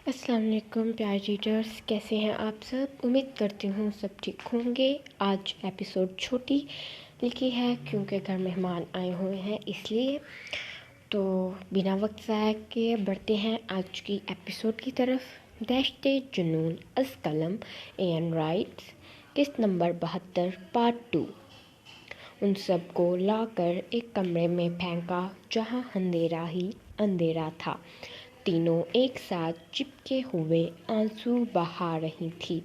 السلام علیکم پیارے ریڈرز، کیسے ہیں آپ سب؟ امید کرتی ہوں سب ٹھیک ہوں گے۔ آج ایپیسوڈ چھوٹی لکھی ہے کیونکہ گھر مہمان آئے ہوئے ہیں، اس لیے تو بنا وقت ضائع کیے بڑھتے ہیں آج کی ایپیسوڈ کی طرف۔ دہشت جنون از قلم این رائٹس، قسط نمبر 72 پارٹ 2۔ ان سب کو لا کر ایک کمرے میں پھینکا جہاں اندھیرا ہی اندھیرا تھا۔ تینوں ایک ساتھ چپکے ہوئے آنسو بہا رہی تھی۔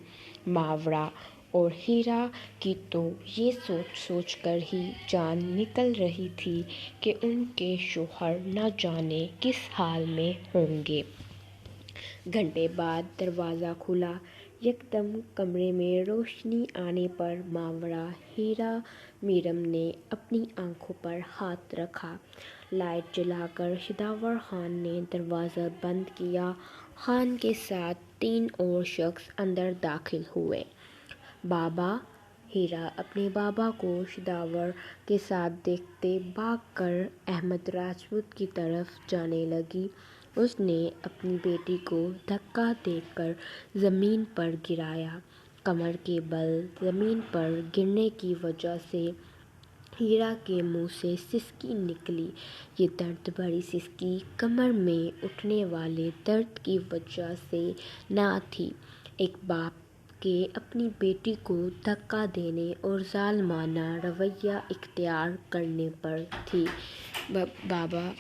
ماورا اور ہیرا کی تو یہ سوچ سوچ کر ہی جان نکل رہی تھی کہ ان کے شوہر نہ جانے کس حال میں ہوں گے۔ گھنٹے بعد دروازہ کھلا۔ یکدم کمرے میں روشنی آنے پر ماورا، ہیرا، میرم نے اپنی آنکھوں پر ہاتھ رکھا۔ لائٹ جلا کر شداور خان نے دروازہ بند کیا۔ خان کے ساتھ 3 اور شخص اندر داخل ہوئے۔ بابا! ہیرا اپنے بابا کو شداور کے ساتھ دیکھتے بھاگ کر احمد راجپوت کی طرف جانے لگی۔ اس نے اپنی بیٹی کو دھکا دے کر زمین پر گرایا۔ کمر کے بل زمین پر گرنے کی وجہ سے ہیرا کے منہ سے سسکی نکلی۔ یہ درد بھری سسکی کمر میں اٹھنے والے درد کی وجہ سے نہ تھی، ایک باپ کے اپنی بیٹی کو دھکا دینے اور ظالمانہ رویہ اختیار کرنے پر تھی۔ بابا!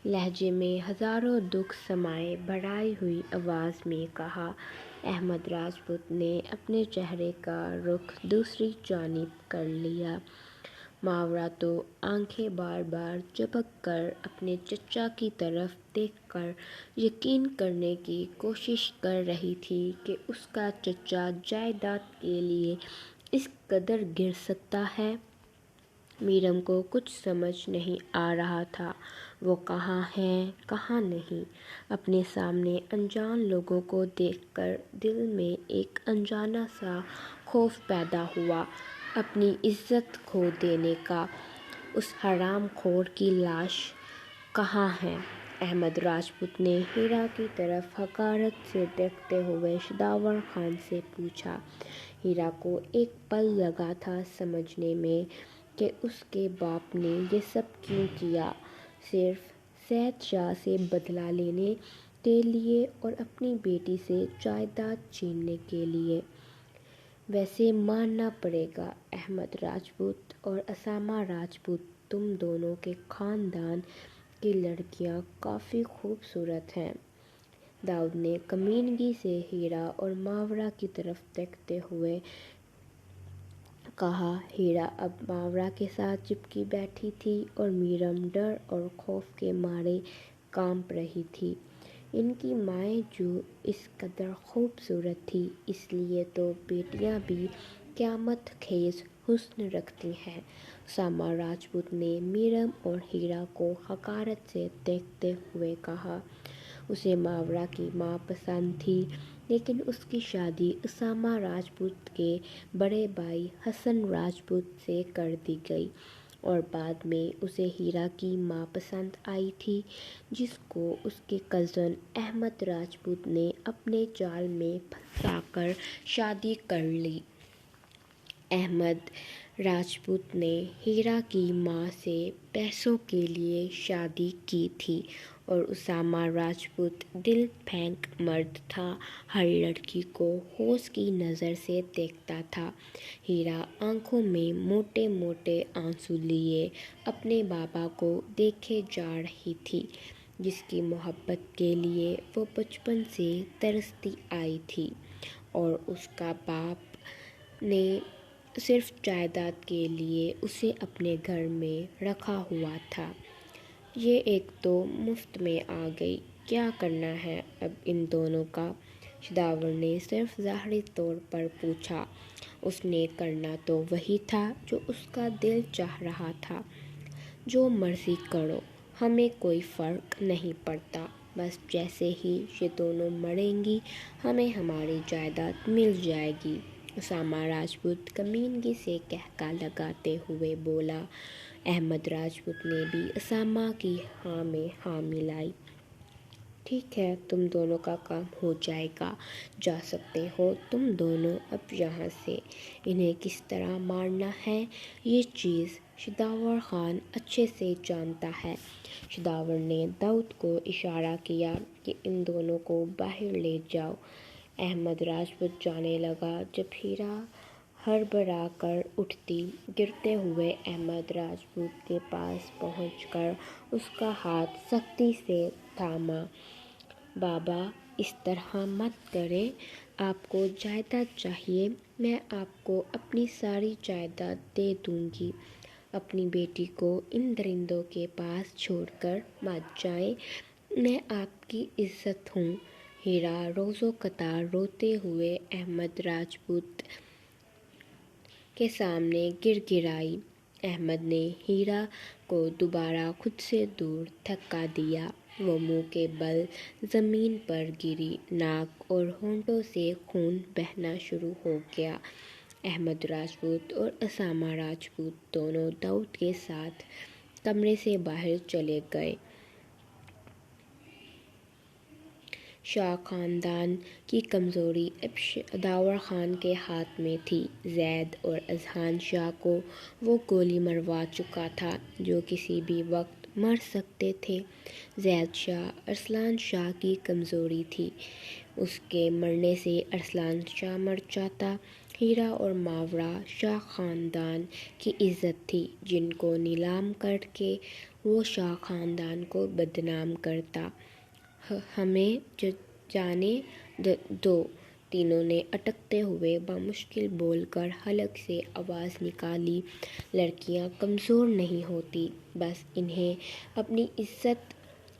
لہجے میں ہزاروں دکھ سمائے بڑھائی ہوئی آواز میں کہا۔ احمد راجپوت نے اپنے چہرے کا رخ دوسری جانب کر لیا۔ ماورا تو آنکھیں بار بار جھپک کر اپنے چچا کی طرف دیکھ کر یقین کرنے کی کوشش کر رہی تھی کہ اس کا چچا جائیداد کے لیے اس قدر گر سکتا ہے۔ میرم کو کچھ سمجھ نہیں آ رہا تھا، وہ کہاں ہے کہاں نہیں۔ اپنے سامنے انجان لوگوں کو دیکھ کر دل میں ایک انجانا سا خوف پیدا ہوا، اپنی عزت کھو دینے کا۔ اس حرام خور کی لاش کہاں ہے؟ احمد راجپوت نے ہیرا کی طرف حقارت سے دیکھتے ہوئے شداور خان سے پوچھا۔ ہیرا کو ایک پل لگا تھا سمجھنے میں کہ اس کے باپ نے یہ سب کیوں کیا، صرف سید شاہ سے بدلہ لینے کے لیے اور اپنی بیٹی سے جائیداد چھیننے کے لیے۔ ویسے ماننا پڑے گا احمد راجپوت اور اسامہ راجپوت، تم دونوں کے خاندان کی لڑکیاں کافی خوبصورت ہیں۔ داؤد نے کمینگی سے ہیرا اور ماورا کی طرف دیکھتے ہوئے کہا۔ ہیرا اب ماورا کے ساتھ چپکی بیٹھی تھی اور میرم ڈر اور خوف کے مارے کانپ رہی تھی۔ ان کی مائیں جو اس قدر خوبصورت تھی، اس لیے تو بیٹیاں بھی قیامت خیز حسن رکھتی ہیں۔ اسامہ راجپوت نے میرم اور ہیرا کو حقارت سے دیکھتے ہوئے کہا۔ اسے ماورا کی ماں پسند تھی، لیکن اس کی شادی اسامہ راجپوت کے بڑے بھائی حسن راجپوت سے کر دی گئی اور بعد میں اسے ہیرا کی ماں پسند آئی تھی، جس کو اس کے کزن احمد راجپوت نے اپنے جال میں پھنسا کر شادی کر لی۔ احمد راجپوت نے ہیرا کی ماں سے پیسوں کے لیے شادی کی تھی اور اسامہ راجپوت دل پھینک مرد تھا، ہر لڑکی کو ہوش کی نظر سے دیکھتا تھا۔ ہیرا آنکھوں میں موٹے موٹے آنسو لیے اپنے بابا کو دیکھے جا رہی تھی، جس کی محبت کے لیے وہ بچپن سے ترستی آئی تھی، اور اس کا باپ نے صرف جائیداد کے لیے اسے اپنے گھر میں رکھا ہوا تھا۔ یہ ایک تو مفت میں آ گئی، کیا کرنا ہے اب ان دونوں کا؟ شداور نے صرف ظاہری طور پر پوچھا۔ اس نے کرنا تو وہی تھا جو اس کا دل چاہ رہا تھا۔ جو مرضی کرو، ہمیں کوئی فرق نہیں پڑتا، بس جیسے ہی یہ دونوں مریں گی ہمیں ہماری جائیداد مل جائے گی۔ اسامہ راجپوت کمینگی سے قہقہ لگاتے ہوئے بولا۔ احمد راجپوت نے بھی اسامہ کی ہاں میں ہاں ملائی۔ ٹھیک ہے، تم دونوں کا کام ہو جائے گا، جا سکتے ہو تم دونوں اب یہاں سے۔ انہیں کس طرح مارنا ہے یہ چیز شداور خان اچھے سے جانتا ہے۔ شداور نے داؤد کو اشارہ کیا کہ ان دونوں کو باہر لے جاؤ۔ احمد راجپوت جانے لگا۔ جب ہیرا ہڑبڑا کر اٹھتی، گرتے ہوئے احمد راجپوت کے پاس پہنچ کر اس کا ہاتھ سختی سے تھاما۔ بابا، اس طرح مت کریں، آپ کو جائیداد چاہیے، میں آپ کو اپنی ساری جائیداد دے دوں گی۔ اپنی بیٹی کو ان درندوں کے پاس چھوڑ کر مت جائیں، میں آپ کی عزت ہوں۔ ہیرا روزو قطار روتے ہوئے احمد راجپوت کے سامنے گر گرائی۔ احمد نے ہیرا کو دوبارہ خود سے دور دھکا دیا۔ وہ منہ کے بل زمین پر گری، ناک اور ہونٹوں سے خون بہنا شروع ہو گیا۔ احمد راجپوت اور اسامہ راجپوت دونوں داؤد کے ساتھ کمرے سے باہر چلے گئے۔ شاہ خاندان کی کمزوری اب شداور خان کے ہاتھ میں تھی۔ زید اور اذہان شاہ کو وہ گولی مروا چکا تھا جو کسی بھی وقت مر سکتے تھے۔ زید شاہ ارسلان شاہ کی کمزوری تھی، اس کے مرنے سے ارسلان شاہ مر جاتا۔ ہیرا اور ماورا شاہ خاندان کی عزت تھی، جن کو نیلام کر کے وہ شاہ خاندان کو بدنام کرتا۔ ہمیں جانے دو، تینوں نے اٹکتے ہوئے بمشکل بول کر حلق سے آواز نکالی۔ لڑکیاں کمزور نہیں ہوتی، بس انہیں اپنی عزت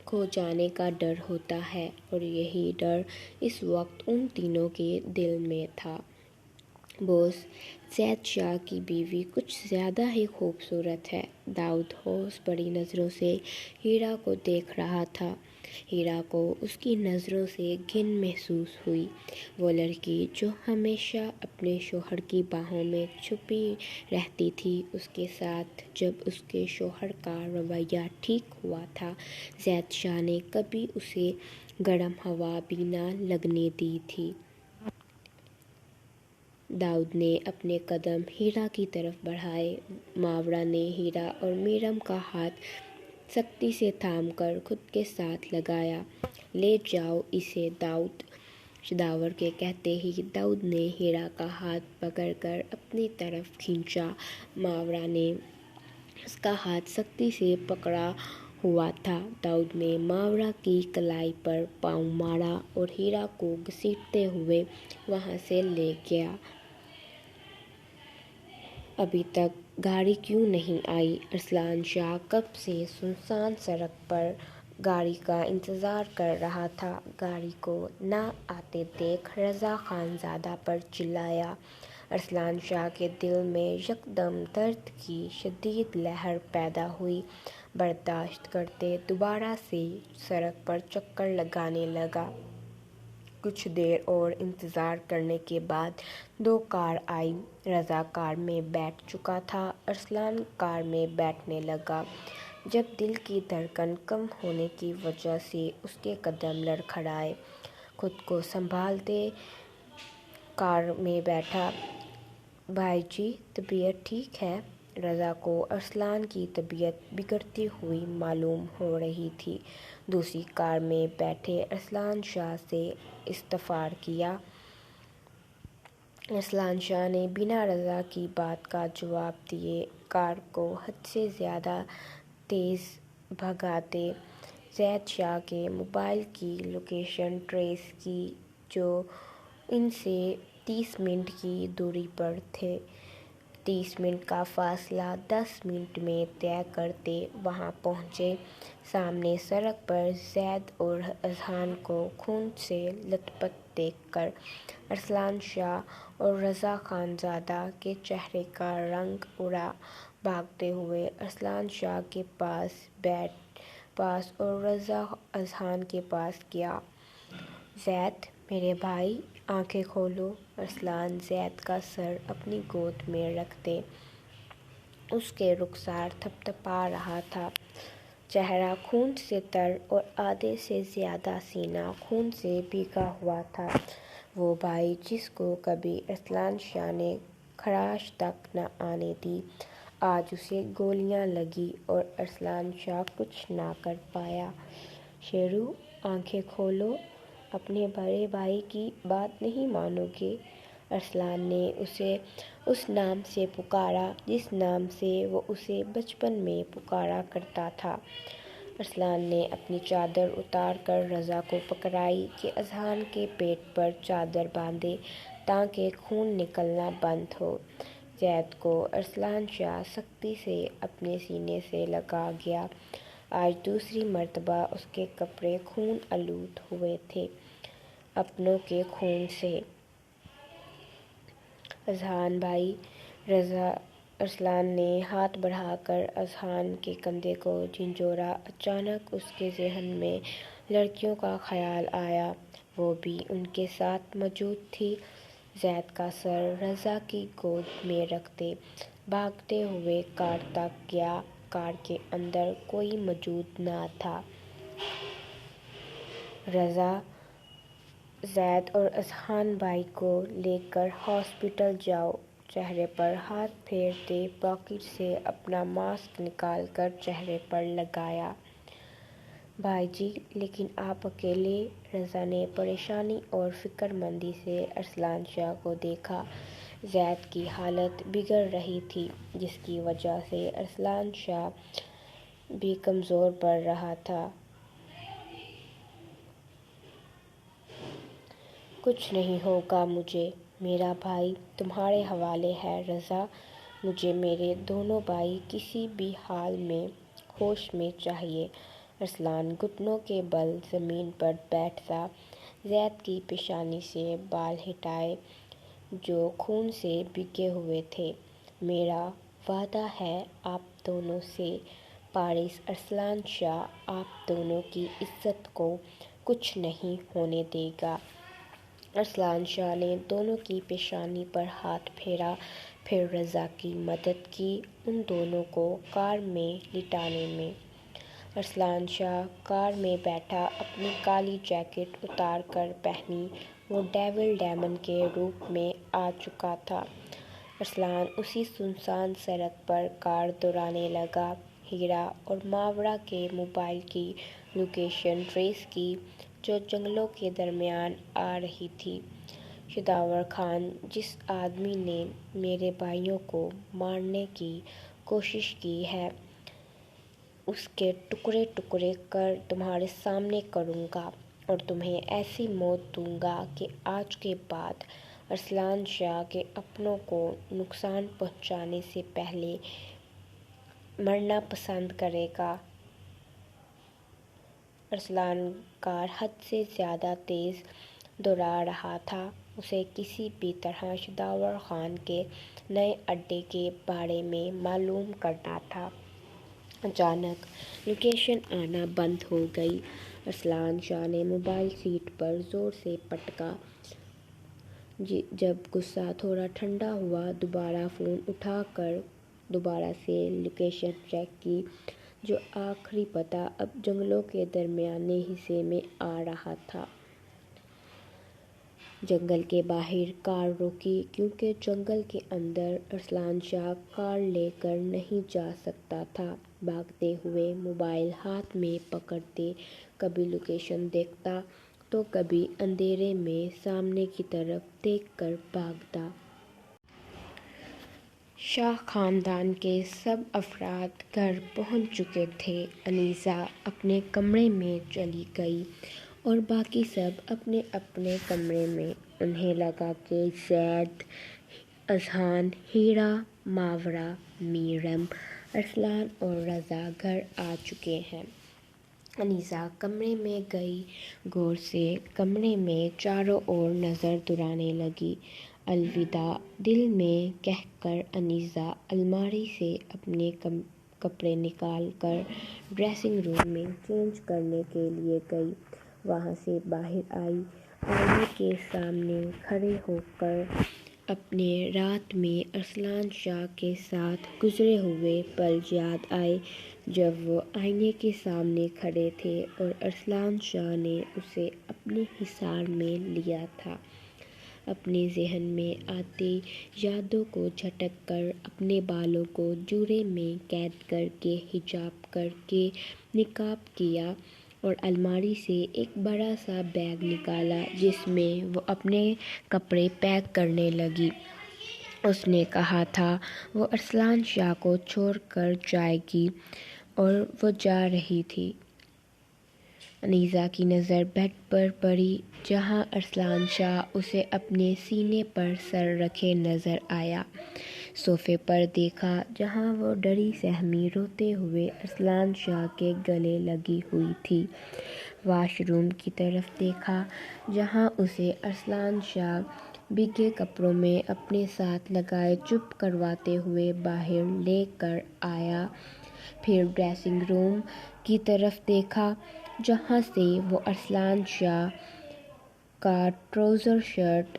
کھو جانے کا ڈر ہوتا ہے، اور یہی ڈر اس وقت ان تینوں کے دل میں تھا۔ بوس، زید شاہ کی بیوی کچھ زیادہ ہی خوبصورت ہے۔ داؤد ہوش بھری نظروں سے ہیرا کو دیکھ رہا تھا۔ ہیرا کو اس کی نظروں سے گھن محسوس ہوئی۔ وہ لڑکی جو ہمیشہ اپنے شوہر کی باہوں میں چھپی رہتی تھی، اس کے ساتھ جب اس کے شوہر کا رویہ ٹھیک ہوا تھا، زید شاہ نے کبھی اسے گرم ہوا بھی نہ لگنے دی تھی۔ داؤد نے اپنے قدم ہیرا کی طرف بڑھائے۔ ماورا نے ہیرا اور میرم کا ہاتھ سختی سے تھام کر خود کے ساتھ لگایا۔ لے جاؤ اسے داؤد، شداور کے کہتے ہی داؤد نے ہیرا کا ہاتھ پکڑ کر اپنی طرف کھینچا۔ ماورا نے اس کا ہاتھ سختی سے پکڑا ہوا تھا۔ داؤد نے ماورا کی کلائی پر پاؤں مارا اور ہیرا کو گھسیٹتے ہوئے وہاں سے لے گیا۔ ابھی تک گاڑی کیوں نہیں آئی؟ ارسلان شاہ کب سے سنسان سڑک پر گاڑی کا انتظار کر رہا تھا۔ گاڑی کو نہ آتے دیکھ رضا خان زادہ پر چلایا۔ ارسلان شاہ کے دل میں یکدم درد کی شدید لہر پیدا ہوئی۔ برداشت کرتے دوبارہ سے سڑک پر چکر لگانے لگا۔ کچھ دیر اور انتظار کرنے کے بعد 2 کار آئیں۔ رضا کار میں بیٹھ چکا تھا، ارسلان کار میں بیٹھنے لگا۔ جب دل کی دھڑکن کم ہونے کی وجہ سے اس کے قدم لڑکھڑائے، خود کو سنبھالتے کار میں بیٹھا۔ بھائی جی، طبیعت ٹھیک ہے؟ رضا کو ارسلان کی طبیعت بگڑتی ہوئی معلوم ہو رہی تھی۔ دوسری کار میں بیٹھے ارسلان شاہ سے استفسار کیا۔ ارسلان شاہ نے بنا رضا کی بات کا جواب دیے کار کو حد سے زیادہ تیز بھگاتے زید شاہ کے موبائل کی لوکیشن ٹریس کی، جو ان سے 30 منٹ کی دوری پر تھے۔ 30 منٹ کا فاصلہ 10 منٹ میں طے کرتے وہاں پہنچے۔ سامنے سڑک پر زید اور اذہان کو خون سے لت پت دیکھ کر ارسلان شاہ اور رضا خان زادہ کے چہرے کا رنگ اڑا۔ بھاگتے ہوئے ارسلان شاہ کے پاس اور رضا اذہان کے پاس گیا۔ زید، میرے بھائی، آنکھیں کھولو۔ ارسلان زید کا سر اپنی گود میں رکھتے اس کے رخسار تھپتھپا رہا تھا۔ چہرہ خون سے تر اور آدھے سے زیادہ سینہ خون سے بھیگا ہوا تھا۔ وہ بھائی جس کو کبھی ارسلان شاہ نے خراش تک نہ آنے دی، آج اسے گولیاں لگیں اور ارسلان شاہ کچھ نہ کر پایا۔ شیرو، آنکھیں کھولو، اپنے بڑے بھائی کی بات نہیں مانو گے؟ ارسلان نے اسے اس نام سے پکارا جس نام سے وہ اسے بچپن میں پکارا کرتا تھا۔ ارسلان نے اپنی چادر اتار کر رضا کو پکڑائی کہ اذہان کے پیٹ پر چادر باندھے تاکہ خون نکلنا بند ہو۔ زید کو ارسلان شاہ سختی سے اپنے سینے سے لگا گیا۔ آج دوسری مرتبہ اس کے کپڑے خون آلود ہوئے تھے، اپنوں کے خون سے۔ اذہان بھائی، ارسلان نے ہاتھ بڑھا کر اذہان کے کندھے کو جھنجھوڑا۔ اچانک اس کے ذہن میں لڑکیوں کا خیال آیا، وہ بھی ان کے ساتھ موجود تھیں۔ زید کا سر رضا کی گود میں رکھتے بھاگتے ہوئے کار تک گیا۔ کار کے اندر کوئی موجود نہ تھا۔ رضا، زید اور اذہان بھائی کو لے کر ہاسپٹل جاؤ۔ چہرے پر ہاتھ پھیرتے پاکٹ سے اپنا ماسک نکال کر چہرے پر لگایا۔ بھائی جی، لیکن آپ اکیلے؟ رضا نے پریشانی اور فکر مندی سے ارسلان شاہ کو دیکھا۔ زید کی حالت بگڑ رہی تھی، جس کی وجہ سے ارسلان شاہ بھی کمزور پڑ رہا تھا۔ کچھ نہیں ہوگا مجھے، میرا بھائی تمہارے حوالے ہے رضا۔ مجھے میرے دونوں بھائی کسی بھی حال میں ہوش میں چاہیے۔ ارسلان گھٹنوں کے بل زمین پر بیٹھا، زید کی پیشانی سے بال ہٹائے جو خون سے بھیگے ہوئے تھے۔ میرا وعدہ ہے آپ دونوں سے، وارث ارسلان شاہ آپ دونوں کی عزت کو کچھ نہیں ہونے دے گا۔ ارسلان شاہ نے دونوں کی پیشانی پر ہاتھ پھیرا، پھر رضا کی مدد کی ان دونوں کو کار میں لٹانے میں۔ ارسلان شاہ کار میں بیٹھا، اپنی کالی جیکٹ اتار کر پہنی وہ ڈیول ڈیمن کے روپ میں آ چکا تھا۔ ارسلان اسی سنسان سڑک پر کار دوڑانے لگا، ہیرا اور ماورا کے موبائل کی لوکیشن ٹریس کی جو جنگلوں کے درمیان آ رہی تھی۔ شداور خان، جس آدمی نے میرے بھائیوں کو مارنے کی کوشش کی ہے، اس کے ٹکڑے ٹکڑے کر تمہارے سامنے کروں گا اور تمہیں ایسی موت دوں گا کہ آج کے بعد ارسلان شاہ کے اپنوں کو نقصان پہنچانے سے پہلے مرنا پسند کرے گا۔ ارسلان کار حد سے زیادہ تیز دوڑا رہا تھا، اسے کسی بھی طرح شداور خان کے نئے اڈے کے بارے میں معلوم کرنا تھا۔ اچانک لوکیشن آنا بند ہو گئی۔ ارسلان شاہ نے موبائل سیٹ پر زور سے پٹکا۔ جب غصہ تھوڑا ٹھنڈا ہوا، دوبارہ فون اٹھا کر دوبارہ سے لوکیشن چیک کی، جو آخری پتہ اب جنگلوں کے درمیانے حصے میں آ رہا تھا۔ جنگل کے باہر کار روکی، کیونکہ جنگل کے اندر ارسلان شاہ کار لے کر نہیں جا سکتا تھا۔ بھاگتے ہوئے موبائل ہاتھ میں پکڑتے کبھی لوکیشن دیکھتا تو کبھی اندھیرے میں سامنے کی طرف دیکھ کر بھاگتا۔ شاہ خاندان کے سب افراد گھر پہنچ چکے تھے۔ انیسہ اپنے کمرے میں چلی گئی اور باقی سب اپنے اپنے کمرے میں۔ انہیں لگا کہ زید، اذہان، ہیرا، ماورا، میرم، ارسلان اور رضا گھر آ چکے ہیں۔ انیسہ کمرے میں گئی، غور سے کمرے میں چاروں اور نظر دوڑانے لگی۔ الوداع دل میں کہہ کر انیسہ الماری سے اپنے کپڑے نکال کر ڈریسنگ روم میں چینج کرنے کے لیے گئی۔ وہاں سے باہر آئی، آئینے کے سامنے کھڑے ہو کر اپنے رات میں ارسلان شاہ کے ساتھ گزرے ہوئے پل یاد آئے جب وہ آئینے کے سامنے کھڑے تھے اور ارسلان شاہ نے اسے اپنے حصار میں لیا تھا۔ اپنے ذہن میں آتی یادوں کو جھٹک کر، اپنے بالوں کو جوڑے میں قید کر کے، حجاب کر کے نقاب کیا اور الماری سے ایک بڑا سا بیگ نکالا جس میں وہ اپنے کپڑے پیک کرنے لگی۔ اس نے کہا تھا وہ ارسلان شاہ کو چھوڑ کر جائے گی اور وہ جا رہی تھی۔ انیسہ کی نظر بیڈ پر پڑی جہاں ارسلان شاہ اسے اپنے سینے پر سر رکھے نظر آیا۔ صوفے پر دیکھا جہاں وہ ڈری سہمی روتے ہوئے ارسلان شاہ کے گلے لگی ہوئی تھی۔ واش روم کی طرف دیکھا جہاں اسے ارسلان شاہ بھیگے کپڑوں میں اپنے ساتھ لگائے چپ کرواتے ہوئے باہر لے کر آیا۔ پھر ڈریسنگ روم کی طرف دیکھا جہاں سے وہ ارسلان شاہ کا ٹراؤزر شرٹ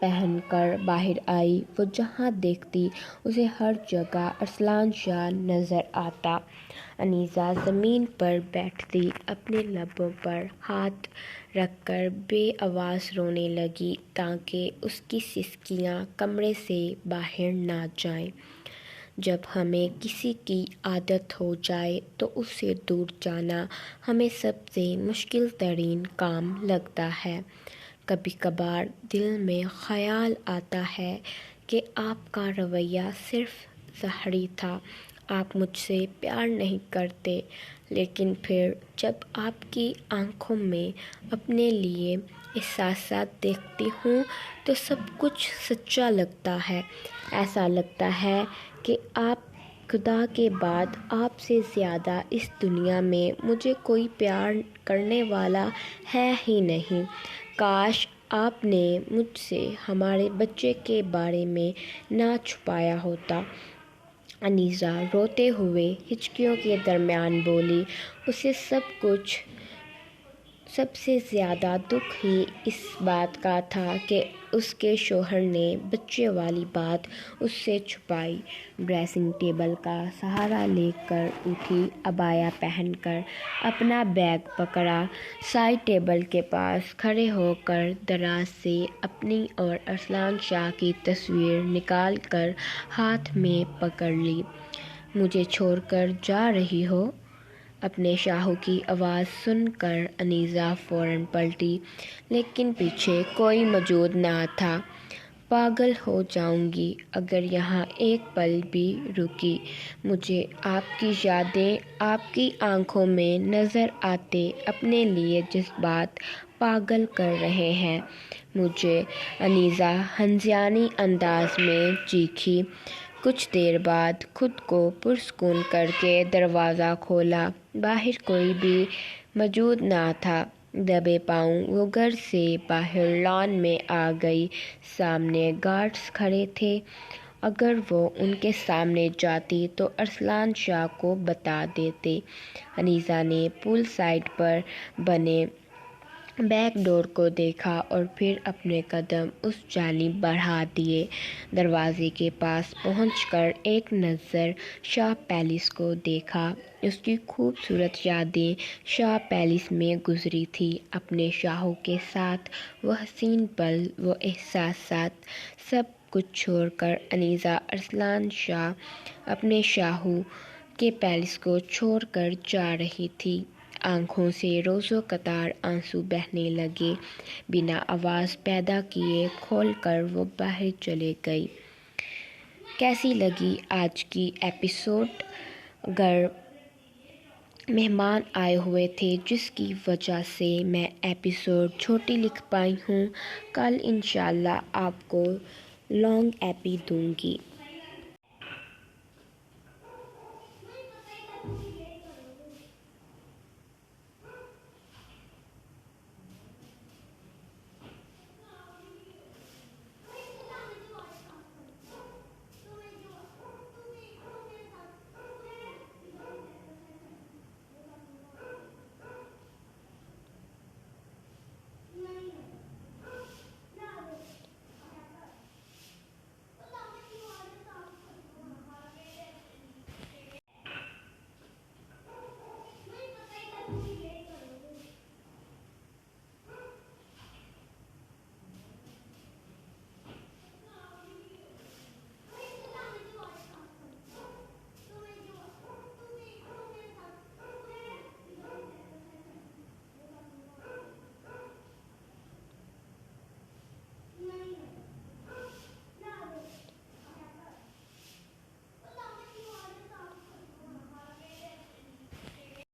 پہن کر باہر آئی۔ وہ جہاں دیکھتی اسے ہر جگہ ارسلان شاہ نظر آتا۔ انیسہ زمین پر بیٹھتی اپنے لبوں پر ہاتھ رکھ کر بے آواز رونے لگی تاکہ اس کی سسکیاں کمرے سے باہر نہ جائیں۔ جب ہمیں کسی کی عادت ہو جائے تو اس سے دور جانا ہمیں سب سے مشکل ترین کام لگتا ہے۔ کبھی کبھار دل میں خیال آتا ہے کہ آپ کا رویہ صرف ظاہری تھا، آپ مجھ سے پیار نہیں کرتے، لیکن پھر جب آپ کی آنکھوں میں اپنے لیے احساسات دیکھتی ہوں تو سب کچھ سچا لگتا ہے۔ ایسا لگتا ہے کہ آپ خدا کے بعد آپ سے زیادہ اس دنیا میں مجھے کوئی پیار کرنے والا ہے ہی نہیں۔ کاش آپ نے مجھ سے ہمارے بچے کے بارے میں نہ چھپایا ہوتا۔ انیسہ روتے ہوئے ہچکیوں کے درمیان بولی۔ اسے سب سے زیادہ دکھ ہی اس بات کا تھا کہ اس کے شوہر نے بچے والی بات اس سے چھپائی۔ ڈریسنگ ٹیبل کا سہارا لے کر اٹھی، عبایا پہن کر اپنا بیگ پکڑا، سائڈ ٹیبل کے پاس کھڑے ہو کر دراز سے اپنی اور ارسلان شاہ کی تصویر نکال کر ہاتھ میں پکڑ لی۔ مجھے چھوڑ کر جا رہی ہو؟ اپنے شاہو کی آواز سن کر انیسہ فوراً پلٹی، لیکن پیچھے کوئی موجود نہ تھا۔ پاگل ہو جاؤں گی اگر یہاں ایک پل بھی رکی۔ مجھے آپ کی یادیں آپ کی آنکھوں میں نظر آتے اپنے لیے جذبات پاگل کر رہے ہیں مجھے، انیسہ ہنسیانی انداز میں چیخی۔ کچھ دیر بعد خود کو پرسکون کر کے دروازہ کھولا۔ باہر کوئی بھی موجود نہ تھا۔ دبے پاؤں وہ گھر سے باہر لان میں آ گئی۔ سامنے گارڈز کھڑے تھے۔ اگر وہ ان کے سامنے جاتی تو ارسلان شاہ کو بتا دیتے۔ انیسہ نے پول سائڈ پر بنے بیک ڈور کو دیکھا اور پھر اپنے قدم اس جانب بڑھا دیے۔ دروازے کے پاس پہنچ کر ایک نظر شاہ پیلس کو دیکھا۔ اس کی خوبصورت یادیں شاہ پیلس میں گزری تھیں۔ اپنے شاہو کے ساتھ وہ حسین پل، وہ احساسات، سب کچھ چھوڑ کر انیسہ ارسلان شاہ اپنے شاہو کے پیلس کو چھوڑ کر جا رہی تھی۔ آنکھوں سے روزو قطار آنسو بہنے لگے۔ بنا آواز پیدا کیے کھول کر وہ باہر چلی گئی۔ کیسی لگی آج کی ایپیسوڈ؟ گھر مہمان آئے ہوئے تھے جس کی وجہ سے میں ایپیسوڈ چھوٹی لکھ پائی ہوں۔ کل انشاءاللہ آپ کو لانگ ایپی دوں گی۔